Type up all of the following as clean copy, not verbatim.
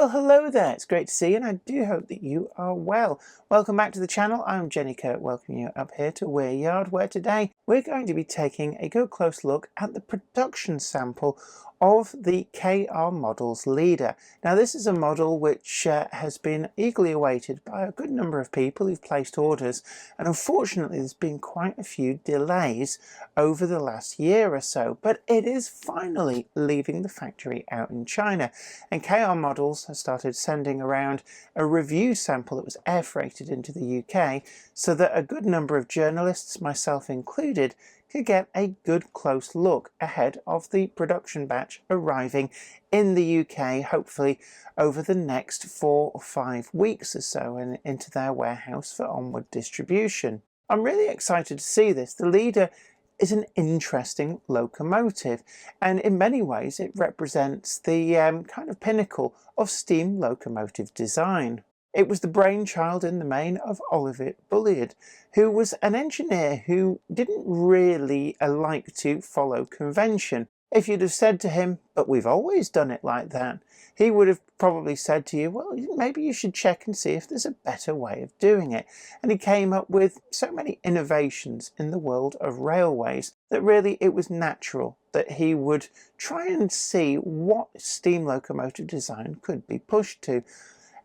Well, hello there, it's great to see you and I do hope that you are well. Welcome back to the channel. I'm Kirk, welcoming you up here to Weir Yard, where today we're going to be taking a good close look at the production sample of the KR Models Leader. Now this is a model which has been eagerly awaited by a good number of people who've placed orders, and unfortunately there's been quite a few delays over the last year or so, but it is finally leaving the factory out in China, and KR Models has started sending around a review sample that was air freighted into the UK so that a good number of journalists, myself included, could get a good close look ahead of the production batch arriving in the UK, hopefully over the next 4 or 5 weeks or so, and into their warehouse for onward distribution. I'm really excited to see this. The Leader is an interesting locomotive, and in many ways it represents the kind of pinnacle of steam locomotive design. It was the brainchild in the main of Oliver Bulliard, who was an engineer who didn't really like to follow convention. If you'd have said to him, "But we've always done it like that," he would have probably said to you, "Well, maybe you should check and see if there's a better way of doing it." And he came up with so many innovations in the world of railways that really it was natural that he would try and see what steam locomotive design could be pushed to.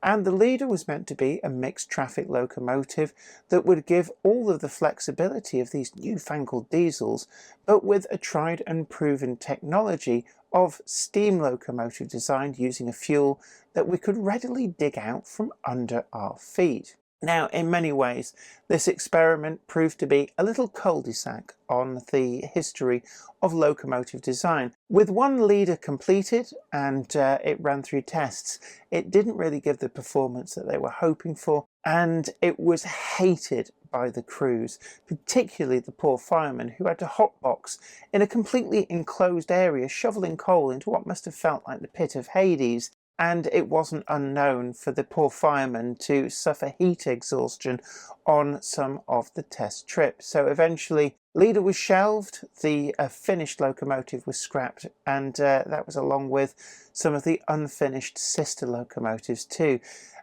And the Leader was meant to be a mixed traffic locomotive that would give all of the flexibility of these newfangled diesels, but with a tried and proven technology of steam locomotive design using a fuel that we could readily dig out from under our feet. Now, in many ways, this experiment proved to be a little cul-de-sac on the history of locomotive design. With one Leader completed and it ran through tests, it didn't really give the performance that they were hoping for, and it was hated by the crews, particularly the poor firemen who had to hotbox in a completely enclosed area, shoveling coal into what must have felt like the pit of Hades. And it wasn't unknown for the poor firemen to suffer heat exhaustion on some of the test trips. So eventually Leader was shelved, the finished locomotive was scrapped, and that was along with some of the unfinished sister locomotives too.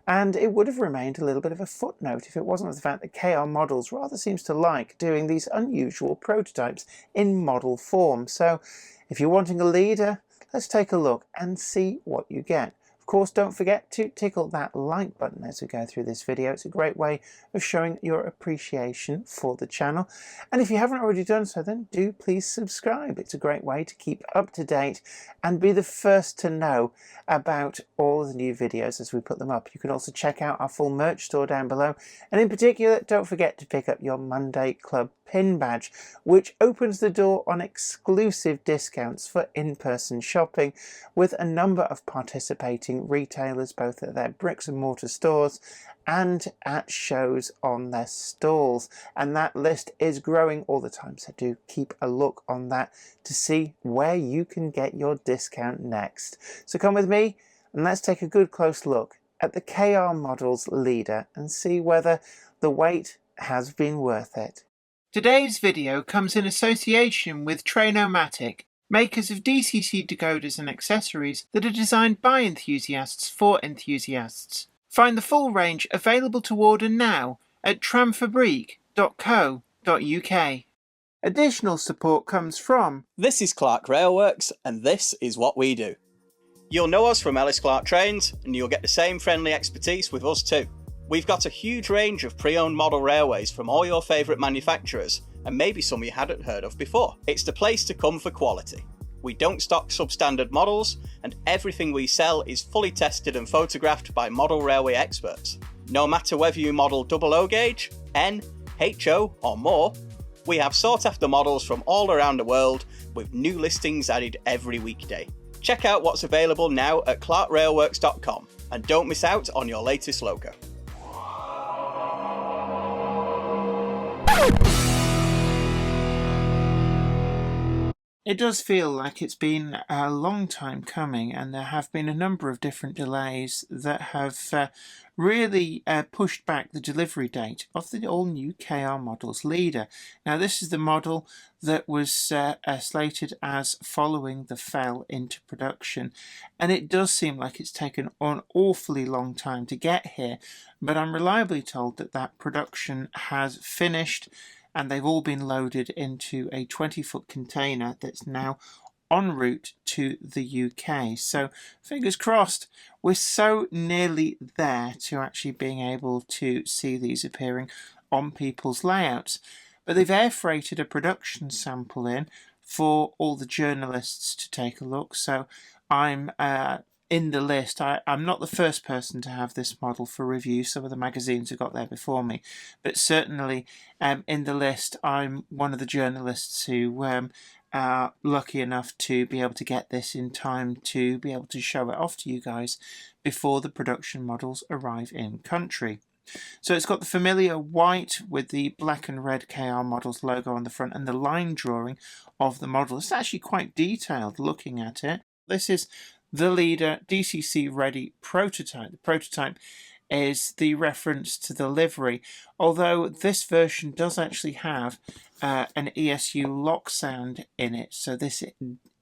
And it would have remained a little bit of a footnote if it wasn't for the fact that KR Models rather seems to like doing these unusual prototypes in model form. So if you're wanting a Leader, let's take a look and see what you get. Of course, don't forget to tickle that like button as we go through this video. It's a great way of showing your appreciation for the channel. And if you haven't already done so, then do please subscribe. It's a great way to keep up to date and be the first to know about all of the new videos as we put them up. You can also check out our full merch store down below. And in particular, don't forget to pick up your Monday Club pin badge, which opens the door on exclusive discounts for in-person shopping with a number of participating retailers, both at their bricks and mortar stores and at shows on their stalls. And that list is growing all the time, so do keep a look on that to see where you can get your discount next. So come with me and let's take a good close look at the KR Models Leader and see whether the wait has been worth it. Today's video comes in association with Trainomatic, makers of DCT decoders and accessories that are designed by enthusiasts for enthusiasts. Find the full range available to order now at tramfabriek.co.uk. Additional support comes from... This is Clark Railworks, and this is what we do. You'll know us from Ellis Clark Trains, and you'll get the same friendly expertise with us too. We've got a huge range of pre-owned model railways from all your favourite manufacturers, and maybe some you hadn't heard of before. It's the place to come for quality. We don't stock substandard models, and everything we sell is fully tested and photographed by model railway experts. No matter whether you model OO gauge, N, HO or more, we have sought after models from all around the world with new listings added every weekday. Check out what's available now at clarkrailworks.com and don't miss out on your latest logo. It does feel like it's been a long time coming, and there have been a number of different delays that have really pushed back the delivery date of the all-new KR Models Leader. Now, this is the model that was slated as following the FEL into production, and it does seem like it's taken an awfully long time to get here, but I'm reliably told that that production has finished, and they've all been loaded into a 20-foot container that's now en route to the UK. So fingers crossed, we're so nearly there to actually being able to see these appearing on people's layouts. But they've air freighted a production sample in for all the journalists to take a look. So I'm in the list. I'm not the first person to have this model for review. Some of the magazines have got there before me, but certainly in the list, I'm one of the journalists who are lucky enough to be able to get this in time to be able to show it off to you guys before the production models arrive in country. So it's got the familiar white with the black and red KR Models logo on the front and the line drawing of the model. It's actually quite detailed looking at it. This is the Leader DCC ready prototype. The prototype is the reference to the livery, although this version does actually have an ESU lock sound in it, so this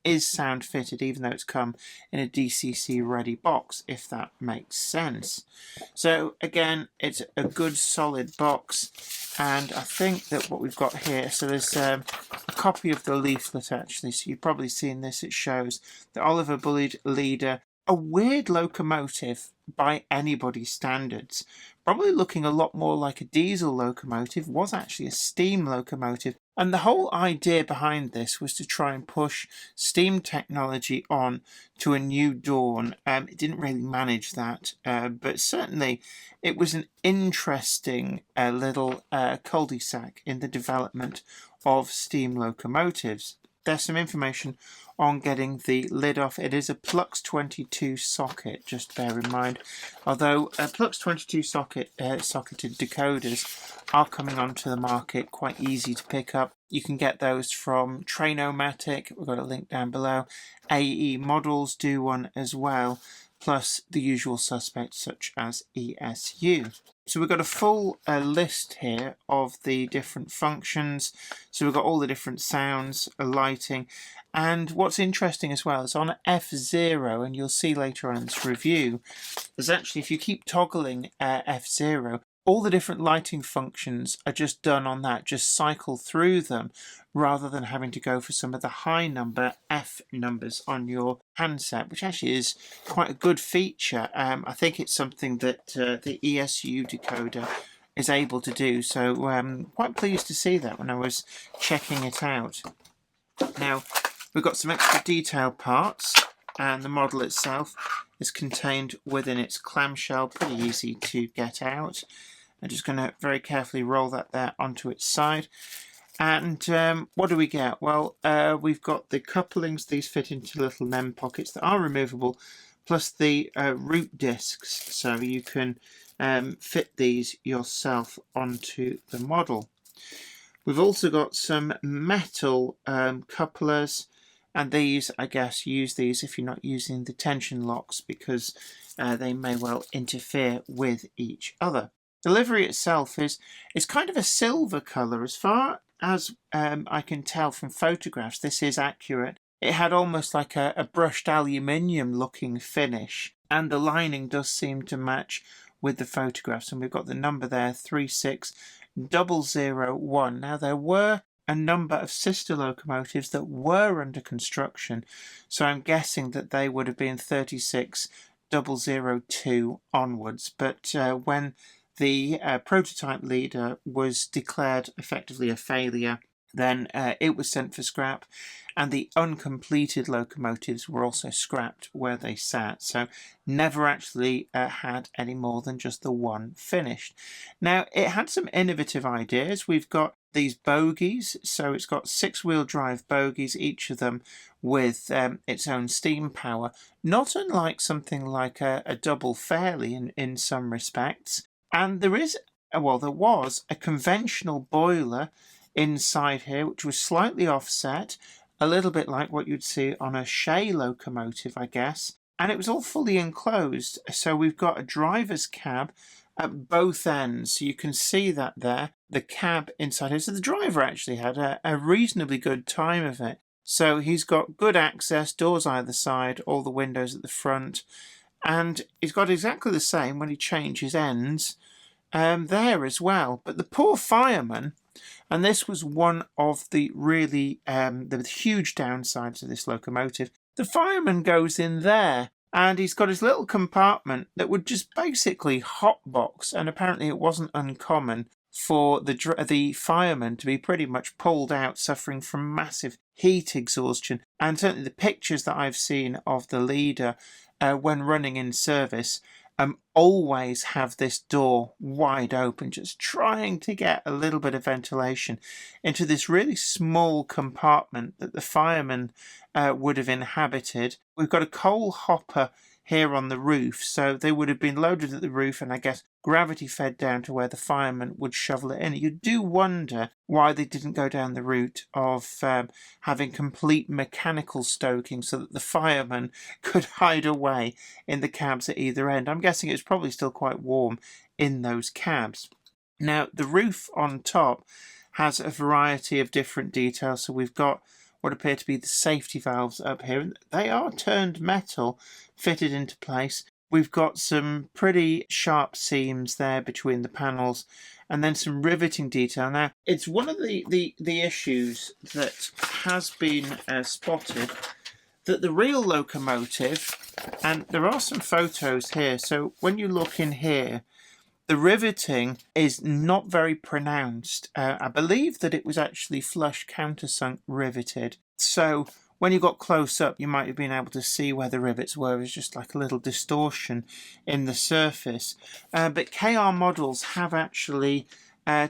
is sound fitted even though it's come in a DCC ready box, if that makes sense. So again, it's a good solid box, and I think that what we've got here, so there's a copy of the leaflet actually, so you've probably seen this. It shows the Oliver Bullied Leader, a weird locomotive by anybody's standards, probably looking a lot more like a diesel locomotive, was actually a steam locomotive. And the whole idea behind this was to try and push steam technology on to a new dawn. It didn't really manage that, but certainly it was an interesting little cul-de-sac in the development of steam locomotives. There's some information on getting the lid off. It is a Plux 22 socket, just bear in mind. Although Plux 22 socketed decoders are coming onto the market, quite easy to pick up. You can get those from Trainomatic, we've got a link down below. AE Models do one as well, plus the usual suspects such as ESU. So we've got a full list here of the different functions. So we've got all the different sounds, lighting, and what's interesting as well is on F0, and you'll see later on in this review, is actually if you keep toggling F0, all the different lighting functions are just done on that, just cycle through them rather than having to go for some of the high number F numbers on your handset, which actually is quite a good feature. I think it's something that the ESU decoder is able to do, so quite pleased to see that when I was checking it out. Now, we've got some extra detail parts, and the model itself is contained within its clamshell, pretty easy to get out. I'm just going to very carefully roll that there onto its side. And what do we get? Well, we've got the couplings. These fit into little NEM pockets that are removable, plus the root discs, so you can fit these yourself onto the model. We've also got some metal couplers, and these, I guess, use these if you're not using the tension locks, because they may well interfere with each other. The livery itself is kind of a silver colour. As far as I can tell from photographs, this is accurate. It had almost like a brushed aluminium looking finish, and the lining does seem to match with the photographs, and we've got the number there, 36001. Now, there were a number of sister locomotives that were under construction, so I'm guessing that they would have been 36002 onwards, but when the prototype leader was declared effectively a failure, then it was sent for scrap, and the uncompleted locomotives were also scrapped where they sat, so never actually had any more than just the one finished. Now, it had some innovative ideas. We've got these bogies, so it's got 6-wheel drive bogies, each of them with its own steam power, not unlike something like a double fairly in some respects. And there was a conventional boiler inside here, which was slightly offset, a little bit like what you'd see on a Shay locomotive, I guess. And it was all fully enclosed, so we've got a driver's cab at both ends. So you can see that there, the cab inside here. So the driver actually had a reasonably good time of it. So he's got good access, doors either side, all the windows at the front, and he's got exactly the same when he changes ends there as well. But the poor fireman, and this was one of the really the huge downsides of this locomotive, the fireman goes in there and he's got his little compartment that would just basically hotbox, and apparently it wasn't uncommon for the fireman to be pretty much pulled out, suffering from massive heat exhaustion. And certainly the pictures that I've seen of the leader when running in service always have this door wide open, just trying to get a little bit of ventilation into this really small compartment that the fireman would have inhabited. We've got a coal hopper here on the roof, so they would have been loaded at the roof and I guess gravity fed down to where the fireman would shovel it in. You do wonder why they didn't go down the route of having complete mechanical stoking so that the fireman could hide away in the cabs at either end. I'm guessing it's probably still quite warm in those cabs. Now, the roof on top has a variety of different details. So we've got what appear to be the safety valves up here. They are turned metal, fitted into place. We've got some pretty sharp seams there between the panels, and then some riveting detail. Now, it's one of the issues that has been spotted, that the real locomotive, and there are some photos here, so when you look in here, the riveting is not very pronounced. I believe that it was actually flush countersunk riveted. So when you got close up, you might have been able to see where the rivets were. It's just like a little distortion in the surface. But KR models have actually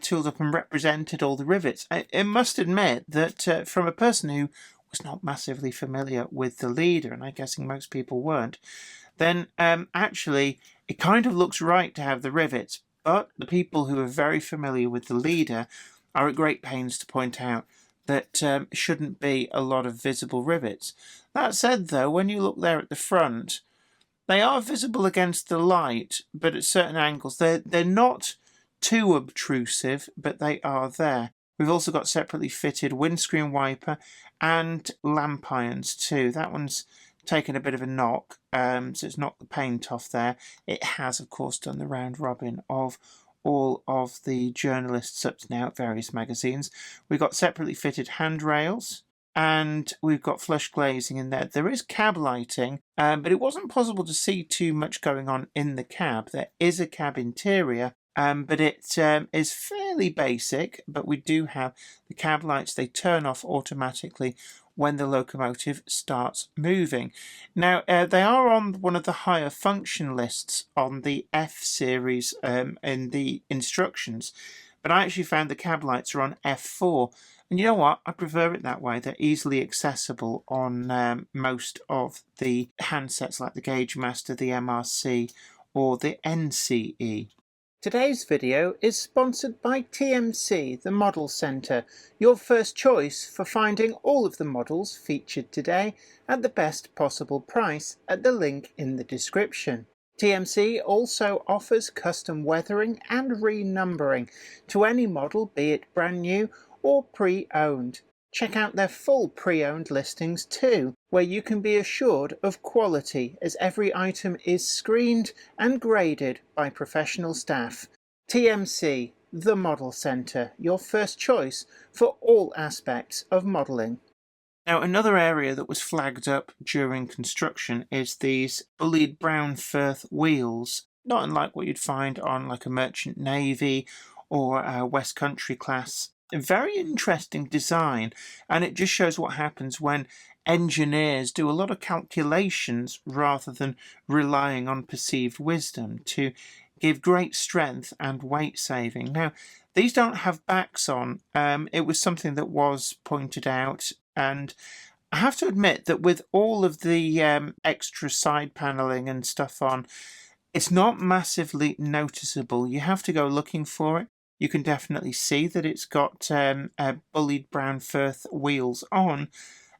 tooled up and represented all the rivets. I must admit that from a person who was not massively familiar with the leader, and I'm guessing most people weren't, then actually it kind of looks right to have the rivets, but the people who are very familiar with the leader are at great pains to point out that shouldn't be a lot of visible rivets. That said, though, when you look there at the front, they are visible against the light, but at certain angles. They're not too obtrusive, but they are there. We've also got separately fitted windscreen wiper and lamp irons too. That one's taken a bit of a knock, so it's knocked the paint off there. It has, of course, done the round robin of all of the journalists up to now at various magazines. We've got separately fitted handrails, and we've got flush glazing in there. There is cab lighting, but it wasn't possible to see too much going on in the cab. There is a cab interior, but it is fairly basic, but we do have the cab lights. They turn off automatically when the locomotive starts moving. Now, they are on one of the higher function lists on the F series in the instructions, but I actually found the cab lights are on F4. And you know what? I prefer it that way. They're easily accessible on most of the handsets like the Gauge Master, the MRC, or the NCE. Today's video is sponsored by TMC, the Model Centre, your first choice for finding all of the models featured today at the best possible price at the link in the description. TMC also offers custom weathering and renumbering to any model, be it brand new or pre-owned. Check out their full pre-owned listings too, where you can be assured of quality as every item is screened and graded by professional staff. TMC, the Model Centre, your first choice for all aspects of modelling. Now, another area that was flagged up during construction is these bullied brown Firth wheels, not unlike what you'd find on like a Merchant Navy or a West Country class. A very interesting design, and it just shows what happens when engineers do a lot of calculations rather than relying on perceived wisdom to give great strength and weight saving. Now, these don't have backs on. It was something that was pointed out, and I have to admit that with all of the extra side paneling and stuff on, it's not massively noticeable. You have to go looking for it. You can definitely see that it's got bullied brown Firth wheels on,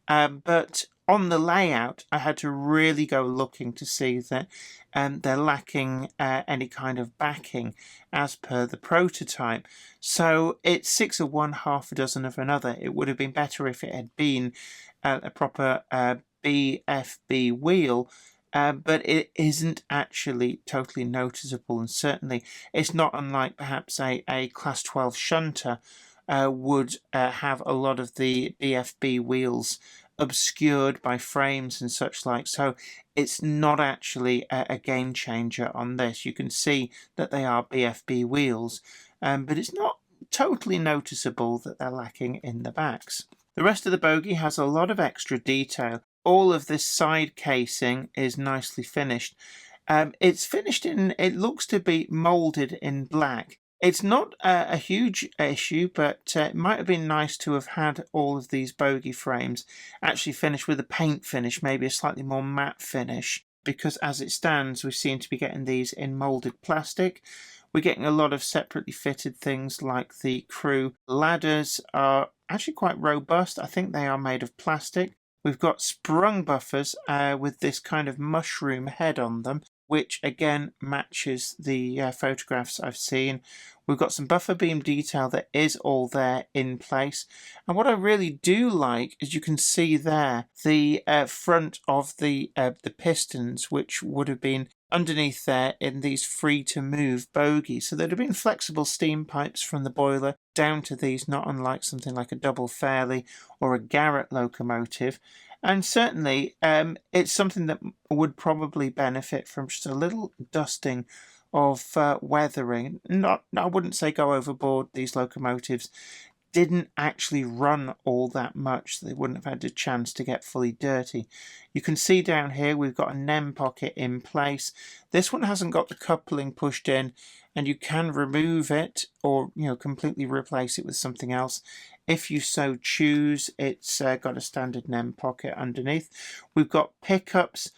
but on the layout I had to really go looking to see that they're lacking any kind of backing as per the prototype. So it's 6 of one, half a dozen of another. It would have been better if it had been a proper BFB wheel, but it isn't actually totally noticeable, and certainly it's not unlike perhaps a Class 12 shunter would have a lot of the BFB wheels obscured by frames and such like. So it's not actually a game changer on this. You can see that they are BFB wheels, but it's not totally noticeable that they're lacking in the backs. The rest of the bogie has a lot of extra detail. All of this side casing is nicely finished. It's finished in, it looks to be moulded in black. It's not a huge issue, but it might have been nice to have had all of these bogie frames actually finished with a paint finish, maybe a slightly more matte finish, because as it stands we seem to be getting these in moulded plastic. We're getting a lot of separately fitted things like the crew ladders are actually quite robust. I think they are made of plastic. We've got sprung buffers with this kind of mushroom head on them, which again matches the photographs I've seen. We've got some buffer beam detail that is all there in place. And what I really do like is you can see there the front of the pistons, which would have been underneath there in these free to move bogies. So there'd have been flexible steam pipes from the boiler down to these, not unlike something like a double Fairley or a Garrett locomotive. And certainly it's something that would probably benefit from just a little dusting of weathering. I wouldn't say go overboard. These locomotives didn't actually run all that much, so they wouldn't have had a chance to get fully dirty. You can see down here we've got a NEM pocket in place. This one hasn't got the coupling pushed in, and you can remove it or completely replace it with something else if you so choose. It's got a standard NEM pocket underneath. We've got pickups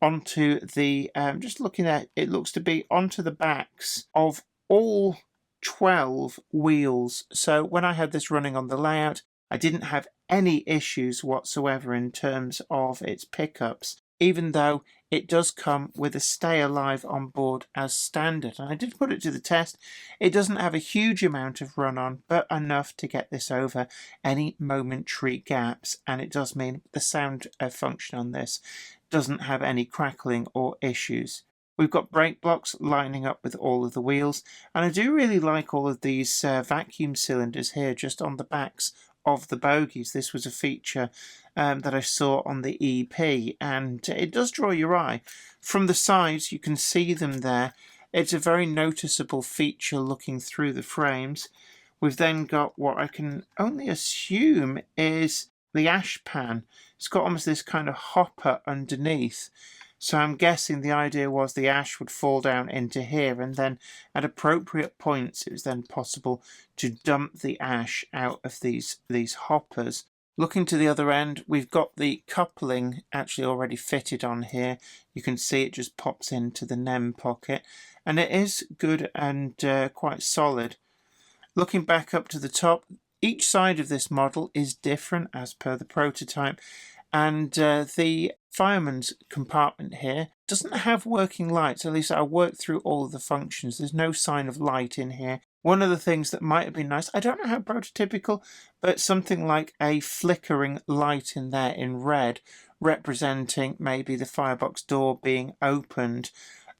onto the just looking at it, looks to be onto the backs of all 12 wheels. So when I had this running on the layout, I didn't have any issues whatsoever in terms of its pickups, even though it does come with a stay alive on board as standard. And I did put it to the test. It doesn't have a huge amount of run on, but enough to get this over any momentary gaps. And it does mean the sound function on this doesn't have any crackling or issues. We've got brake blocks lining up with all of the wheels, and I do really like all of these vacuum cylinders here just on the backs of the bogies. This was a feature that I saw on the EP, and it does draw your eye. From the sides you can see them there. It's a very noticeable feature looking through the frames. We've then got what I can only assume is the ash pan. It's got almost this kind of hopper underneath. So I'm guessing the idea was the ash would fall down into here, and then at appropriate points it was then possible to dump the ash out of these hoppers. Looking to the other end, we've got the coupling actually already fitted on here. You can see it just pops into the NEM pocket, and it is good and quite solid. Looking back up to the top, each side of this model is different as per the prototype, and the fireman's compartment here doesn't have working lights. At least I worked through all of the functions. There's no sign of light in here. One of the things that might have been nice, I don't know how prototypical, but something like a flickering light in there in red, representing maybe the firebox door being opened.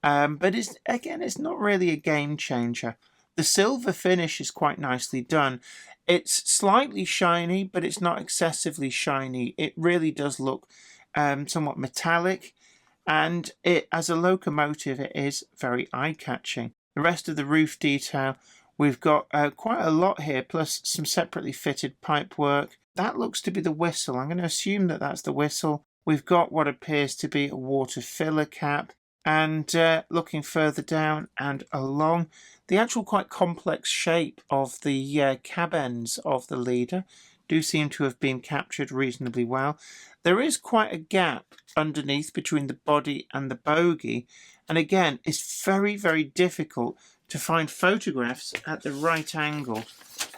But it's not really a game changer. The silver finish is quite nicely done. It's slightly shiny, but it's not excessively shiny. It really does look somewhat metallic, and it, as a locomotive, it is very eye-catching. The rest of the roof detail, we've got quite a lot here, plus some separately fitted pipe work. That looks to be the whistle. I'm going to assume that that's the whistle. We've got what appears to be a water filler cap, and looking further down and along, the actual quite complex shape of the cab ends of the leader do seem to have been captured reasonably well. There is quite a gap underneath between the body and the bogie, and again it's very, very difficult to find photographs at the right angle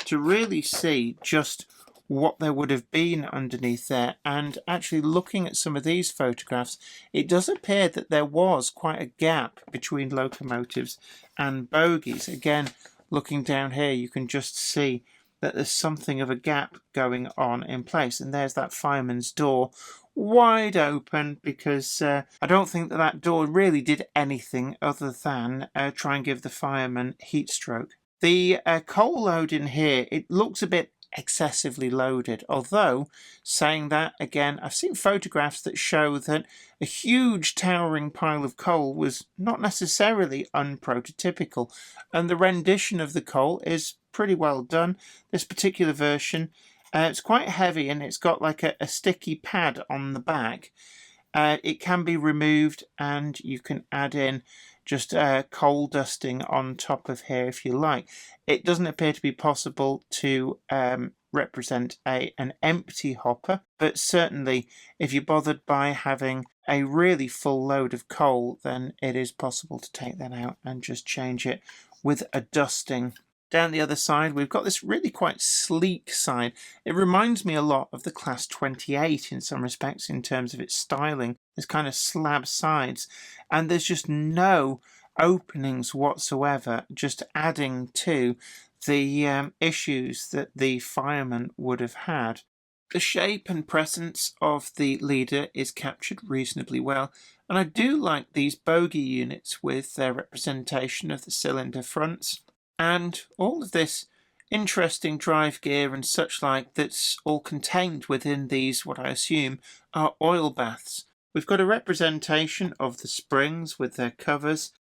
to really see just what there would have been underneath there. And actually looking at some of these photographs, it does appear that there was quite a gap between locomotives and bogies. Again, looking down here, you can just see that there's something of a gap going on in place. And there's that fireman's door wide open, because I don't think that that door really did anything other than try and give the fireman heat stroke. The coal load in here, it looks a bit excessively loaded, although saying that, again, I've seen photographs that show that a huge towering pile of coal was not necessarily unprototypical, and the rendition of the coal is pretty well done. This particular version, it's quite heavy, and it's got like a sticky pad on the back. It can be removed, and you can add in just coal dusting on top of here if you like. It doesn't appear to be possible to represent an empty hopper, but certainly if you're bothered by having a really full load of coal, then it is possible to take that out and just change it with a dusting. Down the other side, we've got this really quite sleek side. It reminds me a lot of the Class 28 in some respects in terms of its styling. There's kind of slab sides, and there's just no openings whatsoever, just adding to the issues that the fireman would have had. The shape and presence of the leader is captured reasonably well, and I do like these bogie units with their representation of the cylinder fronts. And all of this interesting drive gear and such like that's all contained within these, what I assume are oil baths. We've got a representation of the springs with their covers,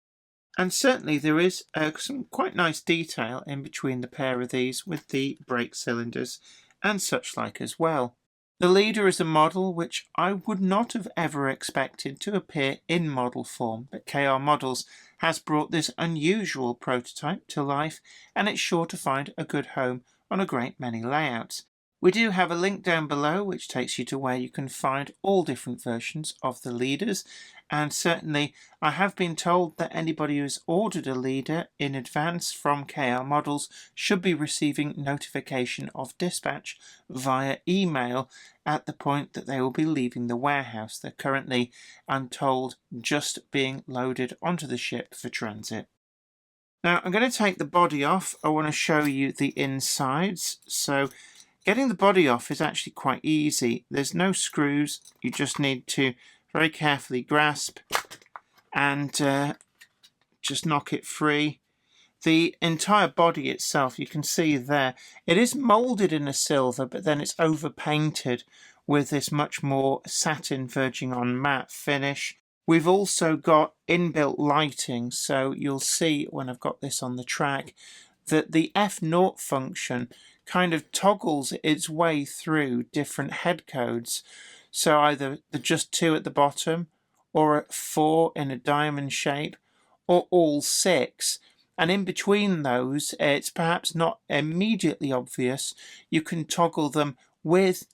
and certainly there is some quite nice detail in between the pair of these with the brake cylinders and such like as well. The leader is a model which I would not have ever expected to appear in model form, but KR Models has brought this unusual prototype to life, and it's sure to find a good home on a great many layouts. We do have a link down below which takes you to where you can find all different versions of the leaders, and certainly I have been told that anybody who's ordered a leader in advance from KR Models should be receiving notification of dispatch via email at the point that they will be leaving the warehouse. They're currently, I'm told, just being loaded onto the ship for transit. Now I'm going to take the body off. I want to show you the insides. So getting the body off is actually quite easy. There's no screws. You just need to very carefully grasp and just knock it free. The entire body itself, you can see there, it is moulded in a silver, but then it's overpainted with this much more satin verging on matte finish. We've also got inbuilt lighting, so you'll see when I've got this on the track that the F0 function kind of toggles its way through different head codes. So either the just 2 at the bottom, or at 4 in a diamond shape, or all 6. And in between those, it's perhaps not immediately obvious. You can toggle them with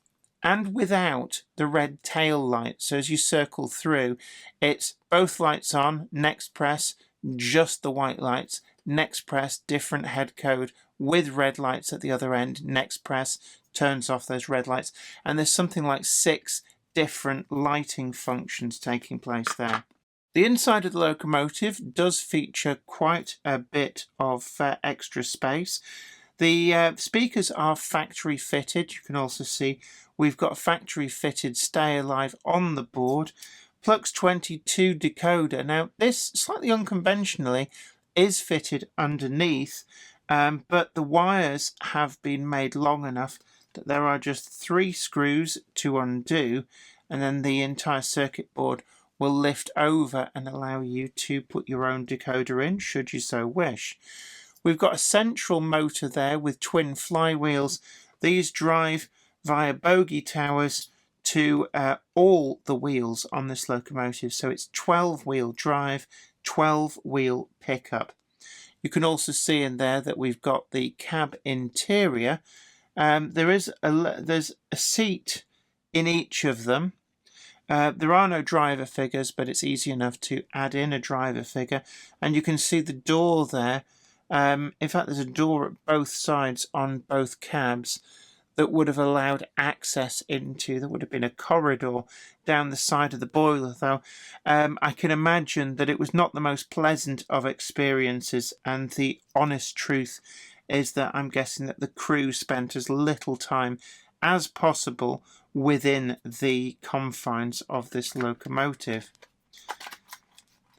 and without the red tail light. So as you circle through, it's both lights on, next press, just the white lights, next press, different head code with red lights at the other end, next press, turns off those red lights. And there's something like 6 different lighting functions taking place there. The inside of the locomotive does feature quite a bit of extra space. The speakers are factory fitted. You can also see we've got a factory fitted Stay Alive on the board. Plux 22 decoder. Now this, slightly unconventionally, is fitted underneath, but the wires have been made long enough that there are just 3 screws to undo, and then the entire circuit board will lift over and allow you to put your own decoder in should you so wish. We've got a central motor there with twin flywheels. These drive via bogie towers to all the wheels on this locomotive, so it's 12-wheel drive, 12-wheel pickup. You can also see in there that we've got the cab interior. There's a seat in each of them. There are no driver figures, but it's easy enough to add in a driver figure. And you can see the door there. In fact, there's a door at both sides on both cabs. that would have allowed access into, there would have been a corridor down the side of the boiler, though I can imagine that it was not the most pleasant of experiences, and the honest truth is that I'm guessing that the crew spent as little time as possible within the confines of this locomotive.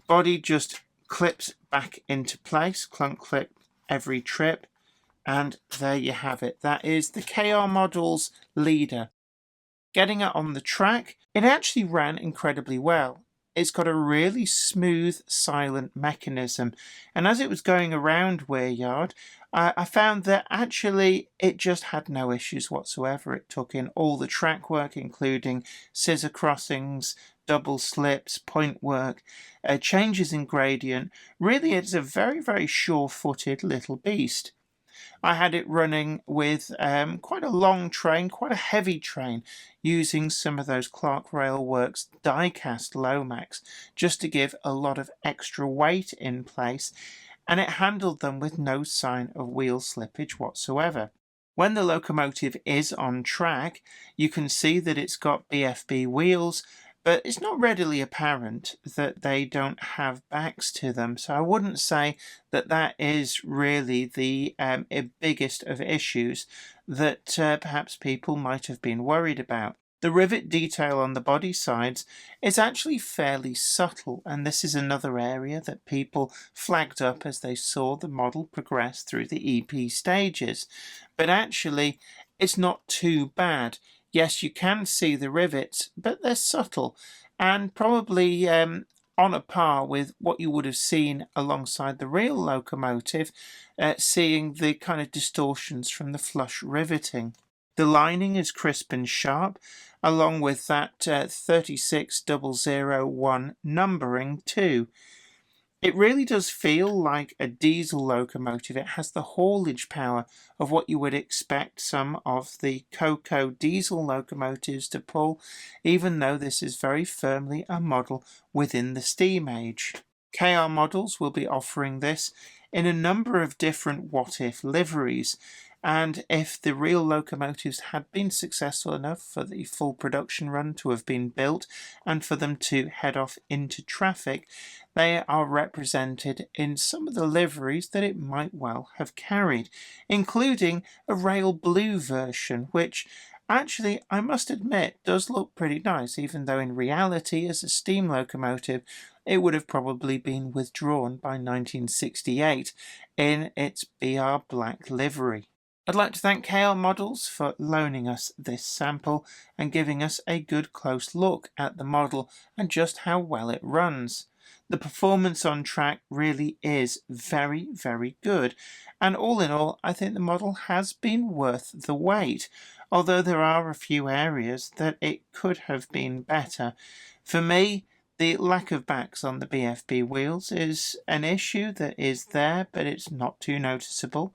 Body just clips back into place, clunk clip every trip, and there you have it. That is the KR Models leader. Getting it on the track, it actually ran incredibly well. It's got a really smooth, silent mechanism, and as it was going around Weir Yard, I found that actually it just had no issues whatsoever. It took in all the track work, including scissor crossings, double slips, point work, changes in gradient. Really, it's a very, very sure-footed little beast. I had it running with quite a long train, quite a heavy train, using some of those Clark Railworks die-cast Lomax just to give a lot of extra weight in place, and it handled them with no sign of wheel slippage whatsoever. When the locomotive is on track, you can see that it's got BFB wheels, but it's not readily apparent that they don't have backs to them. So I wouldn't say that that is really the biggest of issues that perhaps people might have been worried about. The rivet detail on the body sides is actually fairly subtle, and this is another area that people flagged up as they saw the model progress through the EP stages. But actually, it's not too bad. Yes, you can see the rivets, but they're subtle and probably on a par with what you would have seen alongside the real locomotive, seeing the kind of distortions from the flush riveting. The lining is crisp and sharp, along with that 36001 numbering too. It really does feel like a diesel locomotive. It has the haulage power of what you would expect some of the Coco diesel locomotives to pull, even though this is very firmly a model within the steam age. KR Models will be offering this in a number of different what-if liveries, and if the real locomotives had been successful enough for the full production run to have been built and for them to head off into traffic, they are represented in some of the liveries that it might well have carried, including a rail blue version, which actually, I must admit, does look pretty nice, even though in reality, as a steam locomotive, it would have probably been withdrawn by 1968 in its BR black livery. I'd like to thank KR Models for loaning us this sample and giving us a good close look at the model and just how well it runs. The performance on track really is very, very good, and all in all, I think the model has been worth the wait, although there are a few areas that it could have been better. For me, the lack of backs on the BFB wheels is an issue that is there, but it's not too noticeable.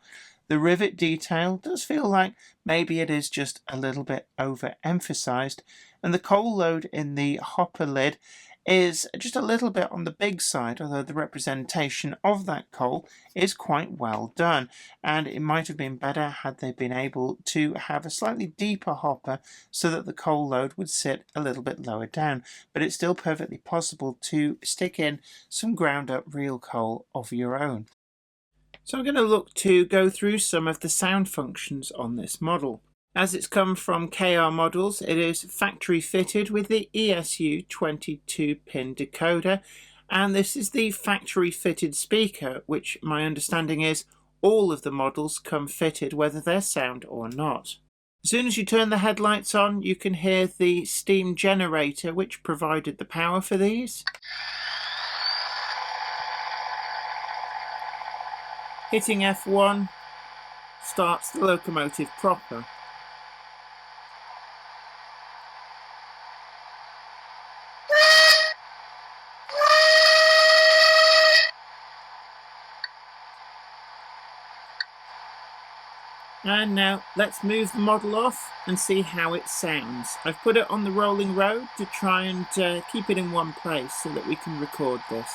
The rivet detail does feel like maybe it is just a little bit overemphasized, and the coal load in the hopper lid is just a little bit on the big side, although the representation of that coal is quite well done, and it might have been better had they been able to have a slightly deeper hopper so that the coal load would sit a little bit lower down, but it's still perfectly possible to stick in some ground up real coal of your own. So I'm going to look to go through some of the sound functions on this model. As it's come from KR Models, it is factory fitted with the ESU 22-pin decoder, and this is the factory fitted speaker, which my understanding is all of the models come fitted whether they're sound or not. As soon as you turn the headlights on, you can hear the steam generator which provided the power for these. Hitting F1 starts the locomotive proper. And now let's move the model off and see how it sounds. I've put it on the rolling road to try and keep it in one place so that we can record this.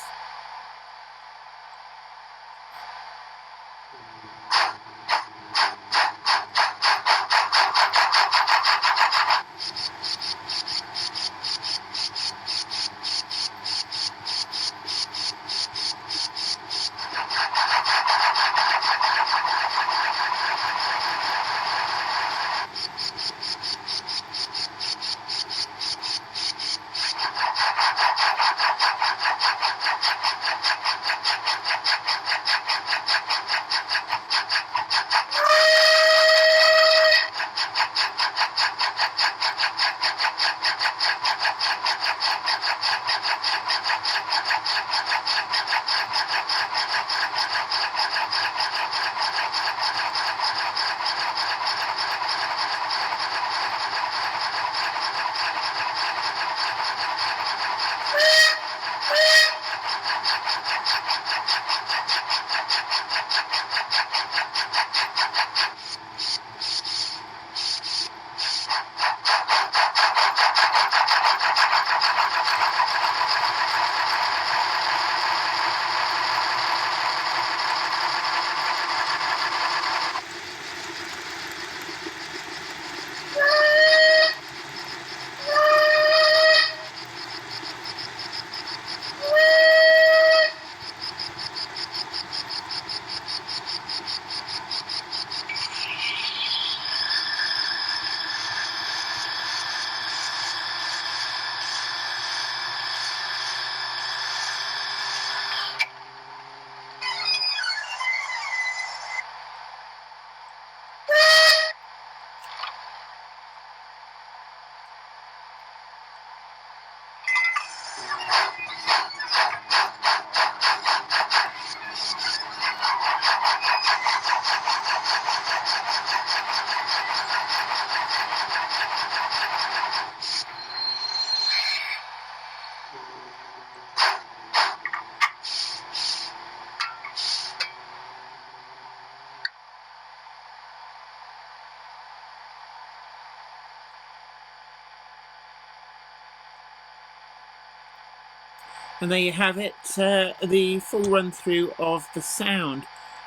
And there you have it, the full run through of the sound.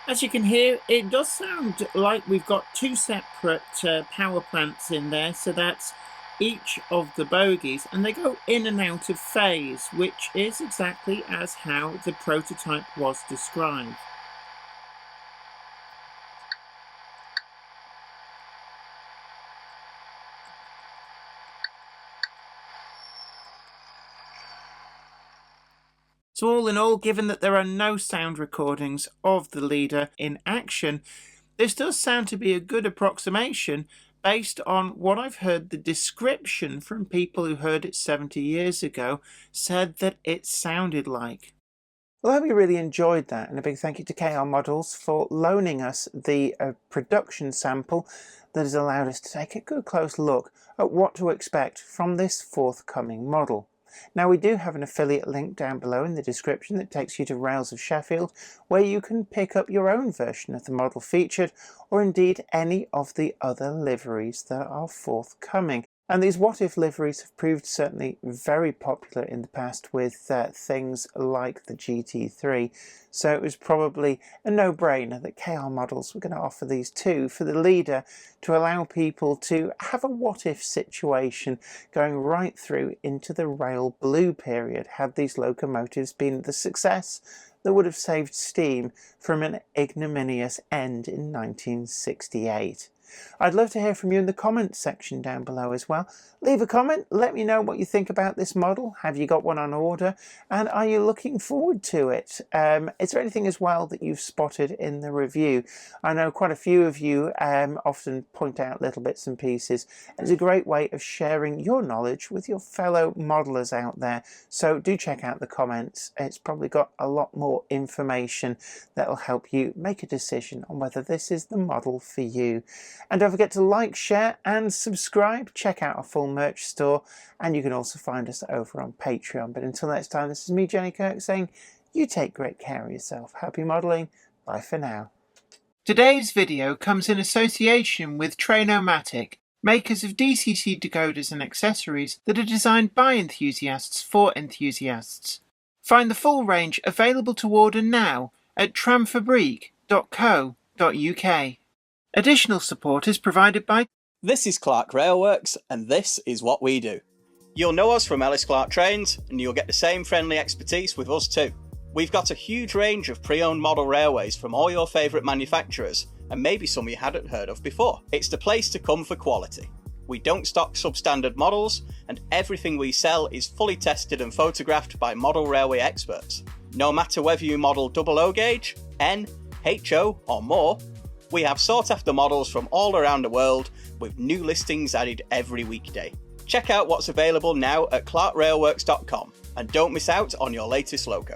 As you can hear, it does sound like we've got two separate power plants in there, so that's each of the bogies, and they go in and out of phase, which is exactly as how the prototype was described. So all in all, given that there are no sound recordings of the leader in action, this does sound to be a good approximation based on what I've heard the description from people who heard it 70 years ago said that it sounded like. Well, I hope you really enjoyed that, and a big thank you to KR Models for loaning us the production sample that has allowed us to take a good close look at what to expect from this forthcoming model. Now, we do have an affiliate link down below in the description that takes you to Rails of Sheffield, where you can pick up your own version of the model featured, or indeed any of the other liveries that are forthcoming. And these what-if liveries have proved certainly very popular in the past with things like the GT3, so it was probably a no-brainer that KR Models were going to offer these too for the leader to allow people to have a what-if situation going right through into the Rail Blue period had these locomotives been the success that would have saved steam from an ignominious end in 1968. I'd love to hear from you in the comments section down below as well. Leave a comment, let me know what you think about this model. Have you got one on order? And are you looking forward to it? Is there anything as well that you've spotted in the review? I know quite a few of you often point out little bits and pieces. It's a great way of sharing your knowledge with your fellow modelers out there. So do check out the comments. It's probably got a lot more information that'll help you make a decision on whether this is the model for you. And don't forget to like, share and subscribe. Check out our full merch store, and you can also find us over on Patreon. But until next time, this is me, Jenny Kirk, saying you take great care of yourself. Happy modelling. Bye for now. Today's video comes in association with Trainomatic, makers of DCT decoders and accessories that are designed by enthusiasts for enthusiasts. Find the full range available to order now at tramfabriek.co.uk. Additional support is provided by... This is Clark Railworks, and this is what we do. You'll know us from Ellis Clark Trains, and you'll get the same friendly expertise with us too. We've got a huge range of pre-owned model railways from all your favourite manufacturers, and maybe some you hadn't heard of before. It's the place to come for quality. We don't stock substandard models, and everything we sell is fully tested and photographed by model railway experts. No matter whether you model 00 gauge, N, HO or more, we have sought after models from all around the world with new listings added every weekday. Check out what's available now at clarkrailworks.com and don't miss out on your latest logo.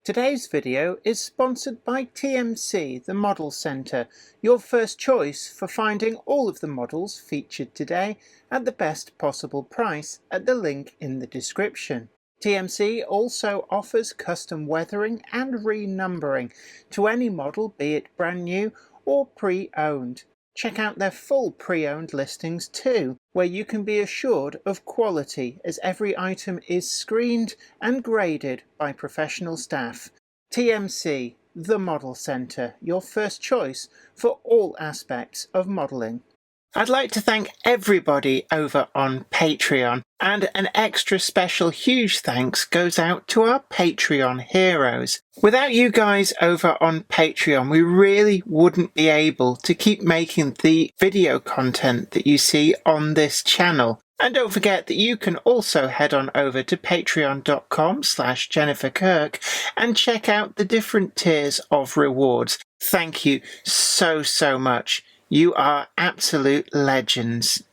Today's video is sponsored by TMC, the Model Centre, your first choice for finding all of the models featured today at the best possible price at the link in the description. TMC also offers custom weathering and renumbering to any model, be it brand new or pre-owned. Check out their full pre-owned listings too, where you can be assured of quality as every item is screened and graded by professional staff. TMC, the Model Centre, your first choice for all aspects of modelling. I'd like to thank everybody over on Patreon, and an extra special huge thanks goes out to our Patreon heroes. Without you guys over on Patreon, we really wouldn't be able to keep making the video content that you see on this channel. And don't forget that you can also head on over to patreon.com/JenniferKirk and check out the different tiers of rewards. Thank you so much. You are absolute legends.